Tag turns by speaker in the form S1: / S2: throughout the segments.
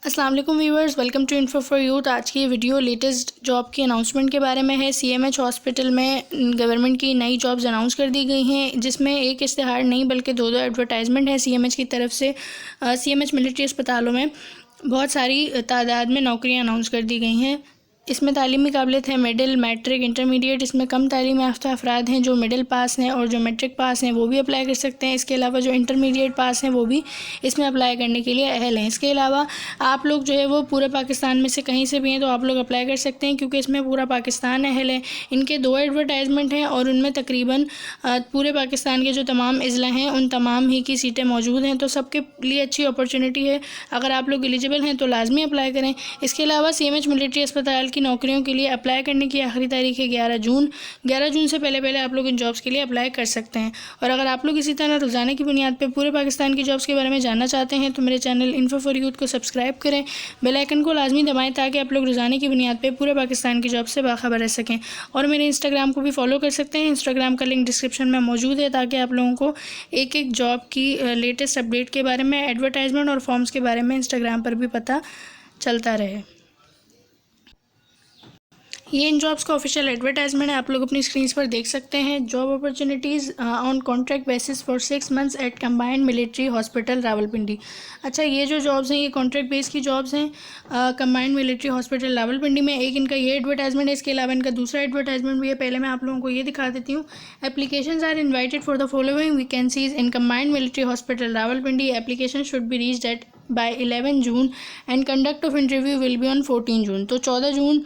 S1: अस्सलाम वालेकुम viewers, welcome to info for youth. आज की ये वीडियो लेटेस्ट जॉब की अनाउंसमेंट के बारे में है। सीएमएच हॉस्पिटल में गवर्नमेंट की नई जॉब्स अनाउंस कर दी गई हैं, जिसमें एक इश्तिहार नहीं बल्कि दो एडवर्टाइजमेंट है सीएमएच की तरफ से। सीएमएच मिलिट्री अस्पतालों में बहुत सारी तादाद में नौकरियाँ अनाउंस कर दी गई हैं। इसमें तालीमी काबिलियत है मिडिल, मैट्रिक, इंटरमीडिएट। इसमें कम तालीम याफ्ता अफराद हैं जो मिडिल पास हैं और जो मैट्रिक पास हैं वो भी अप्लाई कर सकते हैं। इसके अलावा जो इंटरमीडिएट पास हैं वो भी इसमें अप्लाई करने के लिए अहल हैं। इसके अलावा आप लोग जो है वो पूरे पाकिस्तान में से कहीं से भी हैं तो आप लोग अप्लाई कर सकते हैं, क्योंकि इसमें पूरा पाकिस्तान अहल है। इनके 2 एडवर्टाइजमेंट हैं और उनमें तकरीबन पूरे पाकिस्तान के जो तमाम अज़ला हैं उन तमाम ही की सीटें मौजूद हैं, तो सबके लिए अच्छी अपॉर्चुनिटी है। अगर आप लोग एलिजिबल हैं तो लाजमी अप्लाई करें। इसके अलावा सीएमएच मिलिट्री अस्पताल की नौकरियों के लिए अप्लाई करने की आखिरी तारीख है 11 जून। 11 जून से पहले आप लोग इन जॉब्स के लिए अप्लाई कर सकते हैं। और अगर आप लोग इसी तरह रोज़ाना की बुनियाद पर पूरे पाकिस्तान की जॉब्स के बारे में जानना चाहते हैं तो मेरे चैनल इन्फो फॉर यूथ को सब्सक्राइब करें, बेल आइकन को लाजमी दबाएं ताकि आप लोग रोज़ाना की बुनियाद पर पूरे पाकिस्तान की जॉब से बाखबर रह सकें। और मेरे इंस्टाग्राम को भी फॉलो कर सकते हैं। इंस्टाग्राम का लिंक डिस्क्रिप्शन में मौजूद है, ताकि आप लोगों को एक एक जॉब की लेटेस्ट अपडेट के बारे में, एडवर्टाइजमेंट और फॉर्म्स के बारे में इंस्टाग्राम पर भी पता चलता रहे। ये इन जॉब्स का ऑफिशियल एडवर्टाइजमेंट है, आप लोग अपनी स्क्रीन पर देख सकते हैं। Job opportunities on contract basis for 6 months at combined military hospital Rawalpindi. अच्छा, ये जो जॉब्स हैं ये कॉन्ट्रैक्ट बेस की जॉब्स हैं कंबाइंड मिलिट्री हॉस्पिटल रावलपिंडी में। एक इनका ये एडवर्टाइजमेंट है, इसके अलावा इनका दूसरा एडवर्टाइजमेंट भी है। पहले मैं आप लोगों को ये दिखा देती हूँ। Applications are invited for the following vacancies in combined military hospital Rawalpindi. Application should be reached at by 11 June and conduct of interview will be on 14 June. तो 14 जून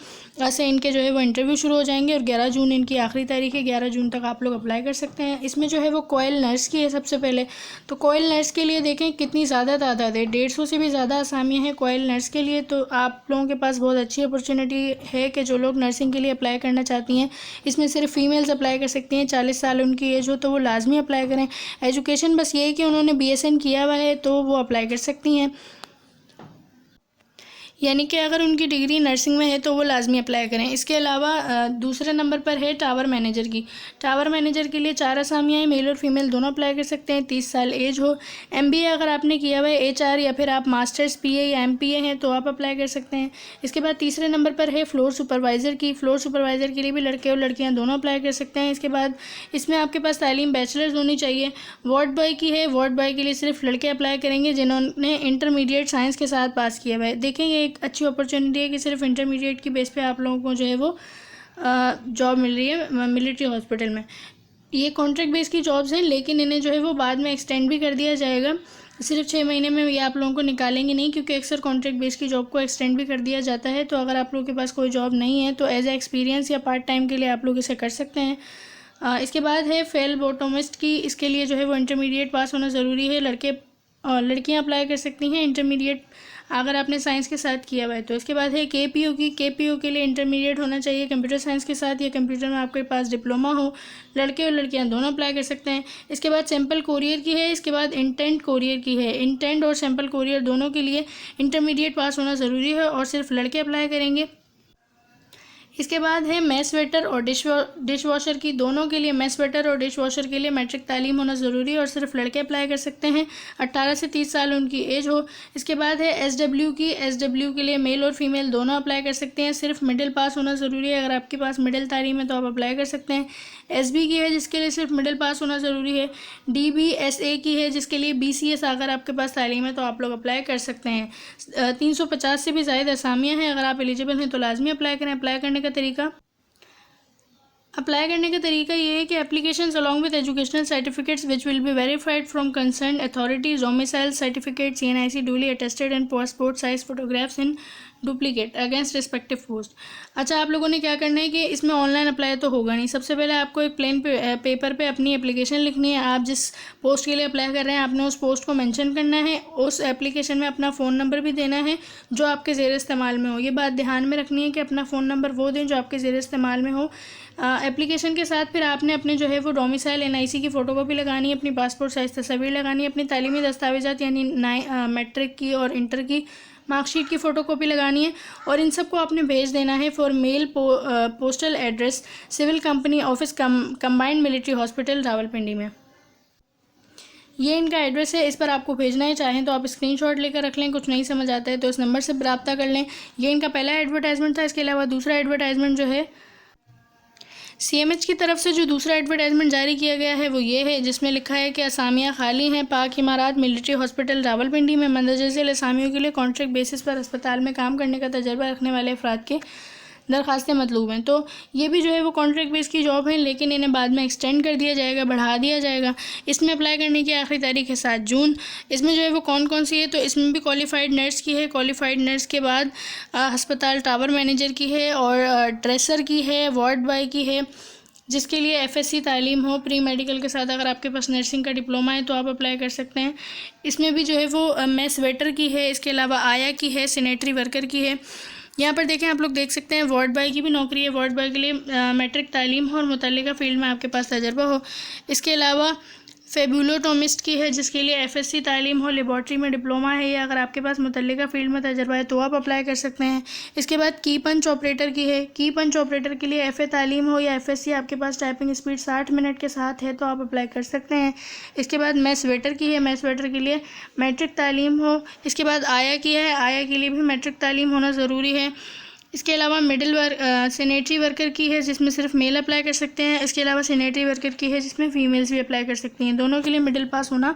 S1: से इनके जो है वो इंटरव्यू शुरू हो जाएंगे और 11 जून इनकी आखिरी तारीख है। 11 जून तक आप लोग अप्लाई कर सकते हैं। इसमें जो है वो कोयल नर्स की है सबसे पहले। तो कोयल नर्स के लिए देखें कितनी ज़्यादा तादाद है, 150 से भी ज़्यादा आसामियाँ हैं कोयल नर्स के लिए। तो आप लोगों के पास बहुत अच्छी अपॉर्चुनिटी है कि जो लोग नर्सिंग के लिए अप्लाई करना चाहती हैं, इसमें सिर्फ फीमेल्स अप्लाई कर सकती हैं। 40 साल उनकी एज हो तो वो लाजमी अप्लाई करें। एजुकेशन बस ये है कि उन्होंने BSN किया हुआ है तो वो अप्लाई कर सकती हैं, यानी कि अगर उनकी डिग्री नर्सिंग में है तो वो लाजमी अप्लाई करें। इसके अलावा दूसरे नंबर पर है टावर मैनेजर की। टावर मैनेजर के लिए 4 आसामियाँ हैं, मेल और फीमेल दोनों अप्लाई कर सकते हैं। 30 साल एज हो। MBA अगर आपने किया हुआ है HR या फिर आप मास्टर्स PA या MPA हैं तो आप अप्लाई कर सकते हैं। इसके बाद तीसरे नंबर पर है फ्लोर सुपरवाइज़र की। फ्लोर सुपरवाइज़र के लिए भी लड़के और लड़कियाँ दोनों अप्लाई कर सकते हैं। इसके बाद इसमें आपके पास तालीम बैचलर्स होनी चाहिए। वार्ड बॉय की है। वार्ड बॉय के लिए सिर्फ लड़के अप्लाई करेंगे जिन्होंने इंटरमीडिएट साइंस के साथ पास किया हुआ है। देखें ये एक अच्छी अपॉर्चुनिटी है कि सिर्फ इंटरमीडिएट की बेस पे आप लोगों को जो है वो जॉब मिल रही है मिलिट्री हॉस्पिटल में। ये कॉन्ट्रैक्ट बेस की जॉब्स हैं, लेकिन इन्हें जो है वो बाद में एक्सटेंड भी कर दिया जाएगा। सिर्फ 6 महीने में ये आप लोगों को निकालेंगे नहीं, क्योंकि अक्सर कॉन्ट्रैक्ट बेस की जॉब को एक्सटेंड भी कर दिया जाता है। तो अगर आप लोगों के पास कोई जॉब नहीं है तो एज ए एक्सपीरियंस या पार्ट टाइम के लिए आप लोग इसे कर सकते हैं। इसके बाद है फेलबोटोमिस्ट की। इसके लिए जो है वो इंटरमीडिएट पास होना ज़रूरी है। लड़के और लड़कियां अप्लाई कर सकती हैं इंटरमीडिएट अगर आपने साइंस के साथ किया हुआ है तो। इसके बाद है KPO की। KPO के लिए इंटरमीडिएट होना चाहिए कंप्यूटर साइंस के साथ, या कंप्यूटर में आपके पास डिप्लोमा हो। लड़के और लड़कियां दोनों अप्लाई कर सकते हैं। इसके बाद सैम्पल कोरियर की है। इसके बाद इंटेंट कोरियर की है। इंटेंट और सैम्पल कोरियर दोनों के लिए इंटरमीडिएट पास होना ज़रूरी है और सिर्फ लड़के अप्लाई करेंगे। इसके बाद है मेस वेटर और डिश वॉशर की। दोनों के लिए, मेस वेटर और डिश वॉशर के लिए मैट्रिक तालीम होना ज़रूरी है और सिर्फ लड़के अप्लाई कर सकते हैं। 18 से 30 साल उनकी एज हो। इसके बाद है SW की। SW के लिए मेल और फीमेल दोनों अप्लाई कर सकते हैं। सिर्फ मिडिल पास होना ज़रूरी है। अगर आपके पास मिडिल तालीम है तो आप अप्लाई कर सकते हैं। SB की है जिसके लिए सिर्फ मिडिल पास होना ज़रूरी है। DBSA की है जिसके लिए BCS अगर आपके पास तालीम है तो आप लोग अप्लाई कर सकते हैं। 350 से भी ज़्यादा असामियाँ हैं। अगर आप एलिजिबल हैं तो लाजमी अप्लाई करें। अप्लाई करने का तरीका ये है कि applications along with educational certificates which will be verified from concern authorities, domicile certificate, CNIC duly attested and passport size photographs in duplicate against respective post. अच्छा, आप लोगों ने क्या करना है कि इसमें ऑनलाइन अप्लाई तो होगा नहीं। सबसे पहले आपको एक प्लेन पेपर पे अपनी एप्लीकेशन लिखनी है। आप जिस पोस्ट के लिए अप्लाई कर रहे हैं आपने उस पोस्ट को मेंशन करना है। उस एप्लीकेशन में अपना फ़ोन नंबर भी देना है जो आपके ज़ेर इस्तेमाल में हो। ये बात ध्यान में रखनी है कि अपना फ़ोन नंबर वो दें जो आपके ज़ेर इस्तेमाल में हो। एप्लीकेशन के साथ फिर आपने अपने जो है वो डोमिसाइल NIC की फ़ोटोकॉपी लगानी है, अपनी पासपोर्ट साइज़ तस्वीर लगानी है, अपनी तालीमी दस्तावेज़ात यानी मैट्रिक की और इंटर की मार्कशीट की फ़ोटोकॉपी लगानी है और इन सब को आपने भेज देना है for mail postal address civil company office combined military hospital Rawalpindi में। ये इनका एड्रेस है, इस पर आपको भेजना है। चाहें तो आप स्क्रीनशॉट लेकर रख लें, कुछ नहीं समझ आता है तो इस नंबर से रब्ता कर लें। ये इनका पहला एडवर्टाइजमेंट था। इसके अलावा दूसरा एडवर्टाइजमेंट जो है CMH की तरफ से जो दूसरा एडवर्टाइजमेंट जारी किया गया है वो ये है, जिसमें लिखा है कि असामियाँ खाली हैं। पाक इमारात मिलिट्री हॉस्पिटल रावलपिंडी में मंदरजा झेल असामियों के लिए कॉन्ट्रैक्ट बेसिस पर अस्पताल में काम करने का तजर्बा रखने वाले अफराद के दरखास्तें मतलूब हैं। तो ये भी जो है वो कॉन्ट्रैक्ट बेस की जॉब है, लेकिन इन्हें बाद में एक्सटेंड कर दिया जाएगा, बढ़ा दिया जाएगा। इसमें अप्लाई करने की आखिरी तारीख है 7 जून। इसमें जो है वो कौन कौन सी है, तो इसमें भी क्वालिफाइड नर्स की है। क्वालिफाइड नर्स के बाद अस्पताल टावर मैनेजर की है, और ड्रेसर की है, वार्ड बॉय की है, जिसके लिए FSC तालीम हो प्री मेडिकल के साथ। अगर आपके पास नर्सिंग का डिप्लोमा है तो आप अप्लाई कर सकते हैं। इसमें भी जो है वो मेस वेटर की है। इसके अलावा आया की है, सैनिटरी वर्कर की है। यहाँ पर देखें, आप लोग देख सकते हैं वार्ड बॉय की भी नौकरी है। वार्ड बॉय के लिए मैट्रिक तालीम हो और मुतल्लिका फील्ड में आपके पास तजर्बा हो। इसके अलावा फेबुलोटोमिस्ट की है, जिसके लिए FSC तालीम हो, लेबॉर्ट्री में डिप्लोमा है, या अगर आपके पास मुतल्लिका फील्ड में तजर्बा है तो आप अप्लाई कर सकते हैं। इसके बाद की पंच ऑपरेटर की है। की पंच ऑपरेटर के लिए FA तालीम हो या FSC आपके पास टाइपिंग स्पीड 60 मिनट के साथ है तो आप अप्लाई कर सकते हैं। इसके बाद मैस वेटर की है। मैस वेटर के लिए मैट्रिक तालीम हो। इसके बाद आया की है। आया के लिए भी मैट्रिक तालीम होना ज़रूरी है। इसके अलावा सैनिटरी वर्कर की है, जिसमें सिर्फ मेल अप्लाई कर सकते हैं। इसके अलावा सैनिटरी वर्कर की है, जिसमें फ़ीमेल्स भी अप्लाई कर सकती हैं। दोनों के लिए मिडिल पास होना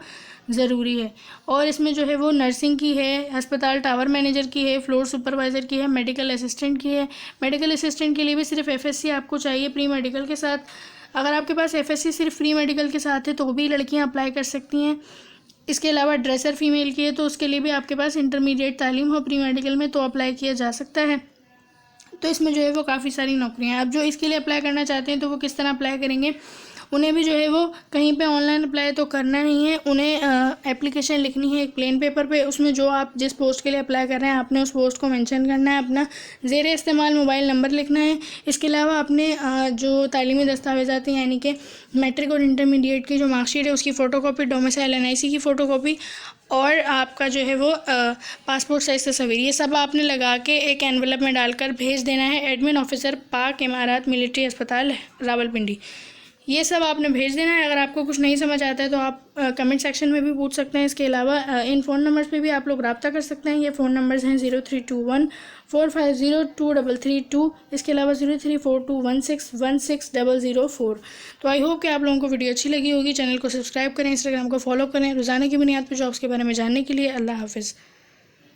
S1: ज़रूरी है। और इसमें जो है वो नर्सिंग की है, अस्पताल टावर मैनेजर की है, फ्लोर सुपरवाइज़र की है, मेडिकल असिस्टेंट की है। मेडिकल असिस्टेंट के लिए भी सिर्फ FSC आपको चाहिए प्री मेडिकल के साथ। अगर आपके पास FSC सिर्फ प्री मेडिकल के साथ है तो भी लड़कियाँ अप्लाई कर सकती हैं। इसके अलावा ड्रेसर फीमेल की है, तो उसके लिए भी आपके पास इंटरमीडिएट तालीम हो प्री मेडिकल में तो अप्लाई किया जा सकता है। तो इसमें जो है वो काफ़ी सारी नौकरियां हैं। अब जो इसके लिए अप्लाई करना चाहते हैं तो वो किस तरह अप्लाई करेंगे, उन्हें भी जो है वो कहीं पे ऑनलाइन अप्लाई तो करना नहीं है। उन्हें एप्लीकेशन लिखनी है एक प्लेन पेपर पे। उसमें जो आप जिस पोस्ट के लिए अप्लाई कर रहे हैं आपने उस पोस्ट को मेंशन करना है, अपना ज़ेर इस्तेमाल मोबाइल नंबर लिखना है। इसके अलावा अपने जो तालीमी दस्तावेज़ात हैं, यानी कि मैट्रिक और इंटरमीडिएट की जो मार्कशीट है उसकी फ़ोटोकॉपी, डोमिसाइल NIC की फ़ोटोकॉपी, और आपका जो है वो पासपोर्ट साइज़ तस्वीर, ये सब आपने लगा के एक एनवलप में डालकर भेज देना है। एडमिन ऑफिसर पाक इमारात मिलिट्री अस्पताल रावलपिंडी, ये सब आपने भेज देना है। अगर आपको कुछ नहीं समझ आता है तो आप कमेंट सेक्शन में भी पूछ सकते हैं। इसके अलावा इन फ़ोन नंबर्स पे भी आप लोग रब्ता कर सकते हैं। ये फ़ोन नंबर्स हैं 0321450232। इसके अलावा 034216160004। तो आई होप कि आप लोगों को वीडियो अच्छी लगी होगी। चैनल को सब्सक्राइब करें, इंस्टाग्राम को फॉलो करें रोज़ाना की बुनियाद पर जॉब्स के बारे में जानने के लिए। अल्लाह हाफिज़।